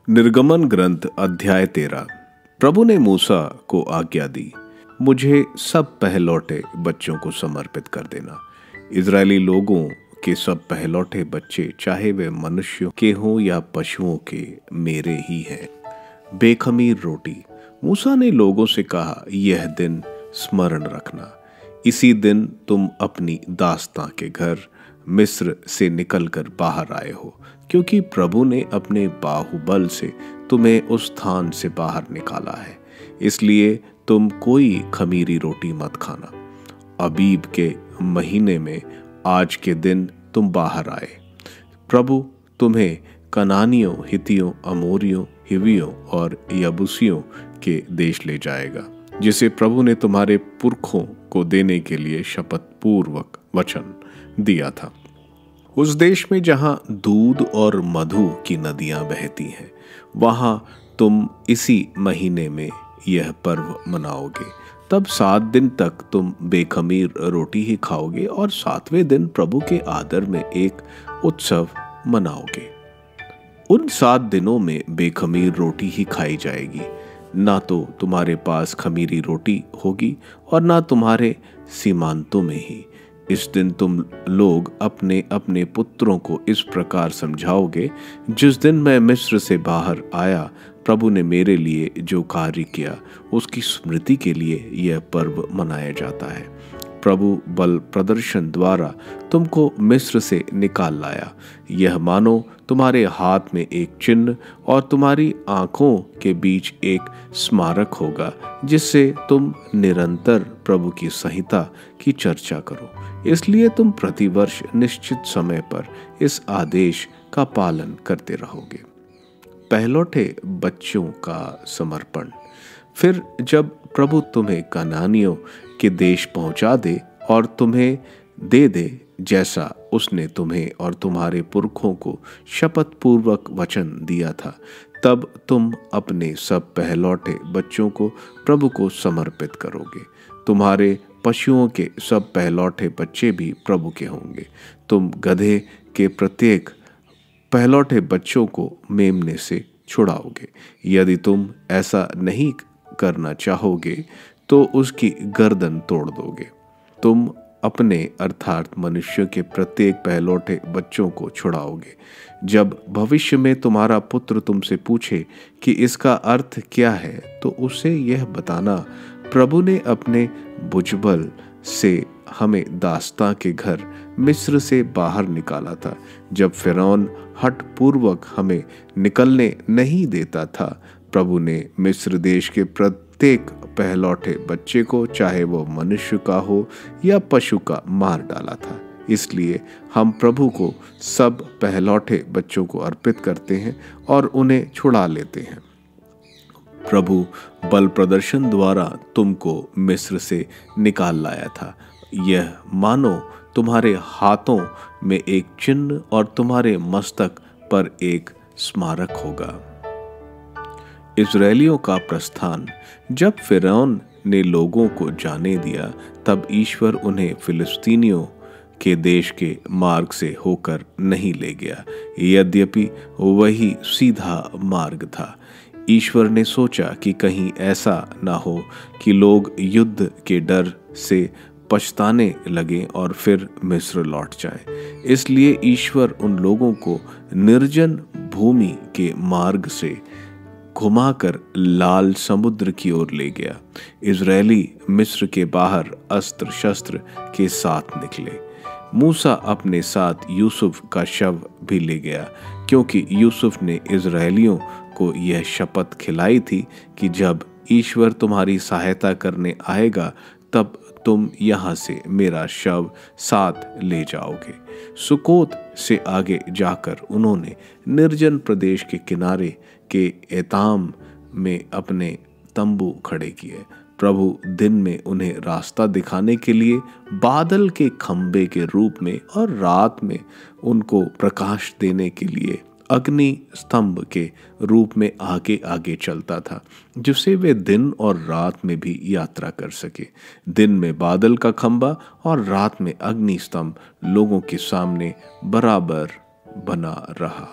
निर्गमन ग्रंथ अध्याय 13। प्रभु ने मूसा को आज्ञा दी, मुझे सब पहलौठे बच्चों को समर्पित कर देना। इजरायली लोगों के सब पहलौठे बच्चे, चाहे वे मनुष्यों के हों या पशुओं के, मेरे ही हैं। बेखमीर रोटी। मूसा ने लोगों से कहा, यह दिन स्मरण रखना। इसी दिन तुम अपनी दास्तां के घर मिस्र से निकलकर बाहर आए हो, क्योंकि प्रभु ने अपने बाहुबल से तुम्हें उस स्थान से बाहर निकाला है। इसलिए तुम कोई खमीरी रोटी मत खाना। अबीब के महीने में आज के दिन तुम बाहर आए। प्रभु तुम्हें कनानियों, हितियों, अमोरियों, हिवियों और यबूसियों के देश ले जाएगा, जिसे प्रभु ने तुम्हारे पुरखों को देने के लिए शपथ पूर्वक वचन दिया था। उस देश में जहां दूध और मधु की नदियां बहती हैं, वहां तुम इसी महीने में यह पर्व मनाओगे। तब 7 दिन तक तुम बेखमीर रोटी ही खाओगे और 7वें दिन प्रभु के आदर में एक उत्सव मनाओगे। उन 7 दिनों में बेखमीर रोटी ही खाई जाएगी, ना तो तुम्हारे पास खमीरी रोटी होगी और ना तुम्हारे सीमांतों में ही। इस दिन तुम लोग अपने अपने पुत्रों को इस प्रकार समझाओगे, जिस दिन मैं मिस्र से बाहर आया, प्रभु ने मेरे लिए जो कार्य किया, उसकी स्मृति के लिए यह पर्व मनाया जाता है। प्रभु बल प्रदर्शन द्वारा तुमको मिस्र से निकाल लाया। यह मानो तुम्हारे हाथ में एक चिन्ह और तुम्हारी आंखों के बीच एक स्मारक होगा, जिससे तुम निरंतर प्रभु की संहिता की चर्चा करो। इसलिए तुम प्रतिवर्ष निश्चित समय पर इस आदेश का पालन करते रहोगे। पहलौठे बच्चों का समर्पण। फिर जब प्रभु तुम्हें कनानियों के देश पहुंचा दे और तुम्हें दे दे, जैसा उसने तुम्हें और तुम्हारे पुरखों को शपथ पूर्वक वचन दिया था, तब तुम अपने सब पहलौठे बच्चों को प्रभु को समर्पित करोगे। तुम्हारे पशुओं के सब पहलौठे बच्चे भी प्रभु के होंगे। तुम गधे के प्रत्येक पहलौठे बच्चों को मेमने से छुड़ाओगे। यदि तुम ऐसा नहीं करना चाहोगे तो उसकी गर्दन तोड़ दोगे। तुम अपने अर्थात मनुष्य के प्रत्येक पहलौठे बच्चों को छुड़ाओगे। जब भविष्य में तुम्हारा पुत्र तुमसे पूछे कि इसका अर्थ क्या है, तो उसे यह बताना, प्रभु ने अपने भुजबल से हमें दास्तां के घर मिस्र से बाहर निकाला था, जब फिरौन हठ पूर्वक हमें निकलने नहीं देता था। प्रभु ने मिस्र देश के प्रत्येक पहलौठे बच्चे को, चाहे वो मनुष्य का हो या पशु का, मार डाला था। इसलिए हम प्रभु को सब पहलौठे बच्चों को अर्पित करते हैं और उन्हें छुड़ा लेते हैं। प्रभु बल प्रदर्शन द्वारा तुमको मिस्र से निकाल लाया था। यह मानो तुम्हारे हाथों में एक चिन्ह और तुम्हारे मस्तक पर एक स्मारक होगा। इजरायलियों का प्रस्थान। जब फिरौन ने लोगों को जाने दिया, तब ईश्वर उन्हें फिलिस्तीनियों के देश के मार्ग से होकर नहीं ले गया, यद्यपि वही सीधा मार्ग था। ईश्वर ने सोचा कि कहीं ऐसा ना हो कि लोग युद्ध के डर से पछताने लगें और फिर मिस्र लौट जाएं। इसलिए ईश्वर उन लोगों को निर्जन भूमि के मार्ग से घुमाकर लाल समुद्र की ओर ले गया। इजरायली मिस्र के बाहर अस्त्र शस्त्र के साथ निकले। मूसा अपने साथ यूसुफ का शव भी ले गया, क्योंकि यूसुफ ने इजरायलियों को यह शपथ खिलाई थी कि जब ईश्वर तुम्हारी सहायता करने आएगा, तब तुम यहाँ से मेरा शव साथ ले जाओगे। सुकोत से आगे जाकर उन्होंने निर्जन प्रदेश के किनारे के एताम में अपने तंबू खड़े किए। प्रभु दिन में उन्हें रास्ता दिखाने के लिए बादल के खंबे के रूप में और रात में उनको प्रकाश देने के लिए अग्नि स्तंभ के रूप में आगे आगे चलता था, जिससे वे दिन और रात में भी यात्रा कर सके। दिन में बादल का खंबा और रात में अग्नि स्तंभ लोगों के सामने बराबर बना रहा।